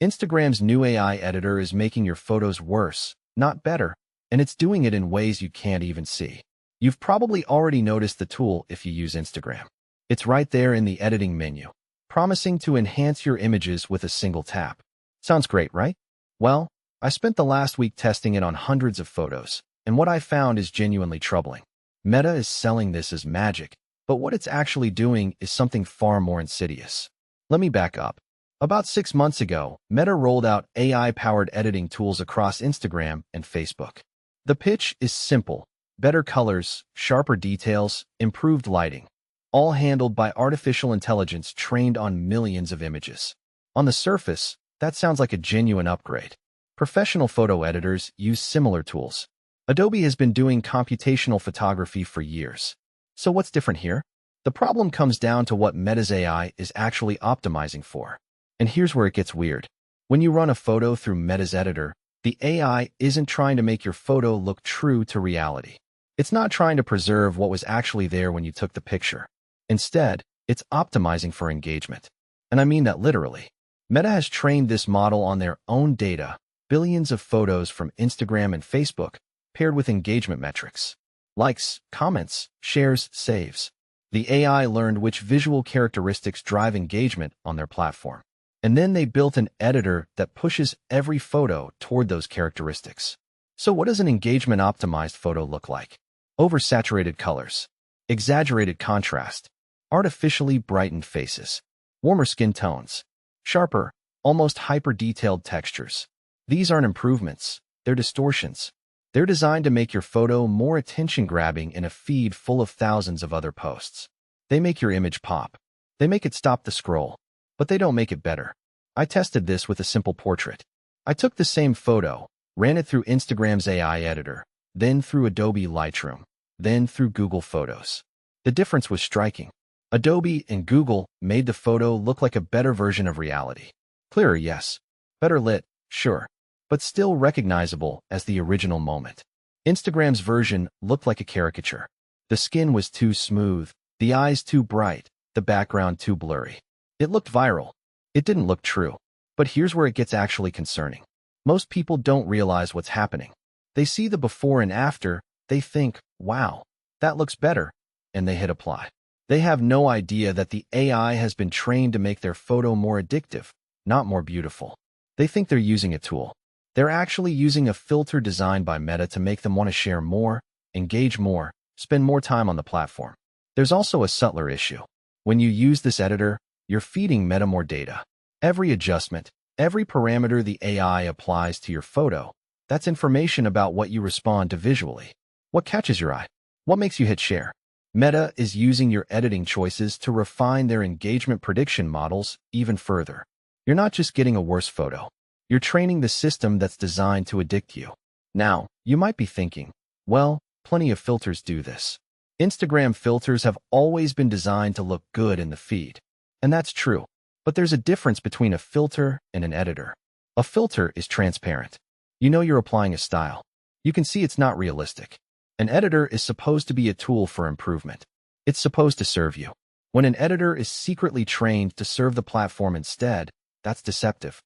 Instagram's new AI editor is making your photos worse, not better, and it's doing it in ways you can't even see. You've probably already noticed the tool if you use Instagram. It's right there in the editing menu, promising to enhance your images with a single tap. Sounds great, right? Well, I spent the last week testing it on hundreds of photos, and what I found is genuinely troubling. Meta is selling this as magic, but what it's actually doing is something far more insidious. Let me back up. About 6 months ago, Meta rolled out AI-powered editing tools across Instagram and Facebook. The pitch is simple: better colors, sharper details, improved lighting, all handled by artificial intelligence trained on millions of images. On the surface, that sounds like a genuine upgrade. Professional photo editors use similar tools. Adobe has been doing computational photography for years. So what's different here? The problem comes down to what Meta's AI is actually optimizing for. And here's where it gets weird. When you run a photo through Meta's editor, the AI isn't trying to make your photo look true to reality. It's not trying to preserve what was actually there when you took the picture. Instead, it's optimizing for engagement. And I mean that literally. Meta has trained this model on their own data, billions of photos from Instagram and Facebook, paired with engagement metrics. Likes, comments, shares, saves. The AI learned which visual characteristics drive engagement on their platform. And then they built an editor that pushes every photo toward those characteristics. So what does an engagement-optimized photo look like? Oversaturated colors, exaggerated contrast, artificially brightened faces, warmer skin tones, sharper, almost hyper-detailed textures. These aren't improvements, they're distortions. They're designed to make your photo more attention-grabbing in a feed full of thousands of other posts. They make your image pop. They make it stop the scroll. But they don't make it better. I tested this with a simple portrait. I took the same photo, ran it through Instagram's AI editor, then through Adobe Lightroom, then through Google Photos. The difference was striking. Adobe and Google made the photo look like a better version of reality. Clearer, yes. Better lit, sure. But still recognizable as the original moment. Instagram's version looked like a caricature. The skin was too smooth, the eyes too bright, the background too blurry. It looked viral. It didn't look true. But here's where it gets actually concerning. Most people don't realize what's happening. They see the before and after, they think, wow, that looks better, and they hit apply. They have no idea that the AI has been trained to make their photo more addictive, not more beautiful. They think they're using a tool. They're actually using a filter designed by Meta to make them want to share more, engage more, spend more time on the platform. There's also a subtler issue. When you use this editor, you're feeding Meta more data. Every adjustment, every parameter the AI applies to your photo, that's information about what you respond to visually. What catches your eye? What makes you hit share? Meta is using your editing choices to refine their engagement prediction models even further. You're not just getting a worse photo. You're training the system that's designed to addict you. Now, you might be thinking, well, plenty of filters do this. Instagram filters have always been designed to look good in the feed. And that's true. But there's a difference between a filter and an editor. A filter is transparent. You know you're applying a style. You can see it's not realistic. An editor is supposed to be a tool for improvement. It's supposed to serve you. When an editor is secretly trained to serve the platform instead, that's deceptive.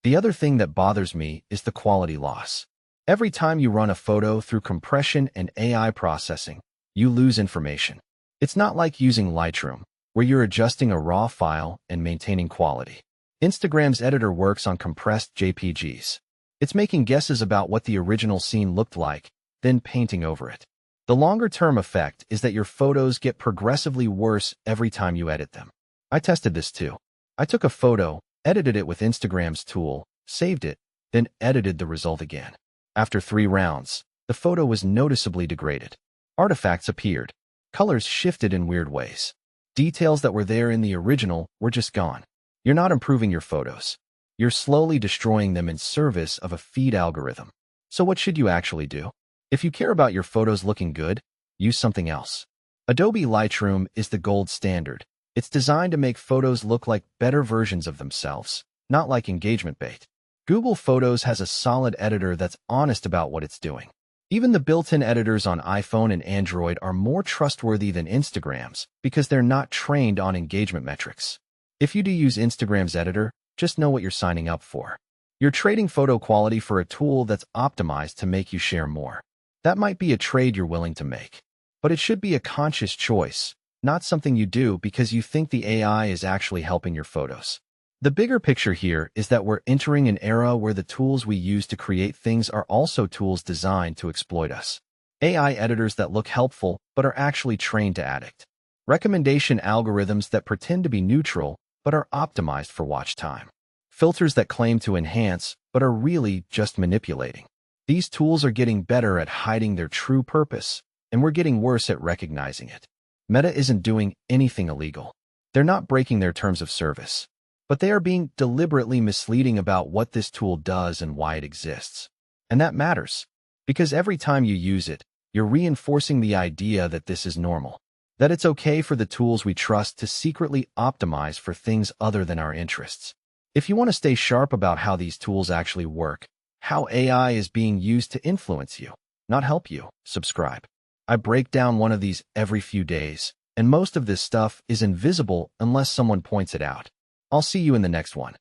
The other thing that bothers me is the quality loss. Every time you run a photo through compression and AI processing, you lose information. It's not like using Lightroom, where you're adjusting a raw file and maintaining quality. Instagram's editor works on compressed JPGs. It's making guesses about what the original scene looked like, then painting over it. The longer-term effect is that your photos get progressively worse every time you edit them. I tested this too. I took a photo, edited it with Instagram's tool, saved it, then edited the result again. After 3 rounds, the photo was noticeably degraded. Artifacts appeared. Colors shifted in weird ways. Details that were there in the original were just gone. You're not improving your photos. You're slowly destroying them in service of a feed algorithm. So what should you actually do? If you care about your photos looking good, use something else. Adobe Lightroom is the gold standard. It's designed to make photos look like better versions of themselves, not like engagement bait. Google Photos has a solid editor that's honest about what it's doing. Even the built-in editors on iPhone and Android are more trustworthy than Instagram's because they're not trained on engagement metrics. If you do use Instagram's editor, Just know what you're signing up for. You're trading photo quality for a tool that's optimized to make you share more. That might be a trade you're willing to make. But it should be a conscious choice, not something you do because you think the AI is actually helping your photos. The bigger picture here is that we're entering an era where the tools we use to create things are also tools designed to exploit us. AI editors that look helpful but are actually trained to addict. Recommendation algorithms that pretend to be neutral but are optimized for watch time. Filters that claim to enhance but are really just manipulating. These tools are getting better at hiding their true purpose, and we're getting worse at recognizing it. Meta isn't doing anything illegal. They're not breaking their terms of service, but they are being deliberately misleading about what this tool does and why it exists. And that matters, because every time you use it, you're reinforcing the idea that this is normal, that it's okay for the tools we trust to secretly optimize for things other than our interests. If you want to stay sharp about how these tools actually work, how AI is being used to influence you, not help you, subscribe. I break down one of these every few days, and most of this stuff is invisible unless someone points it out. I'll see you in the next one.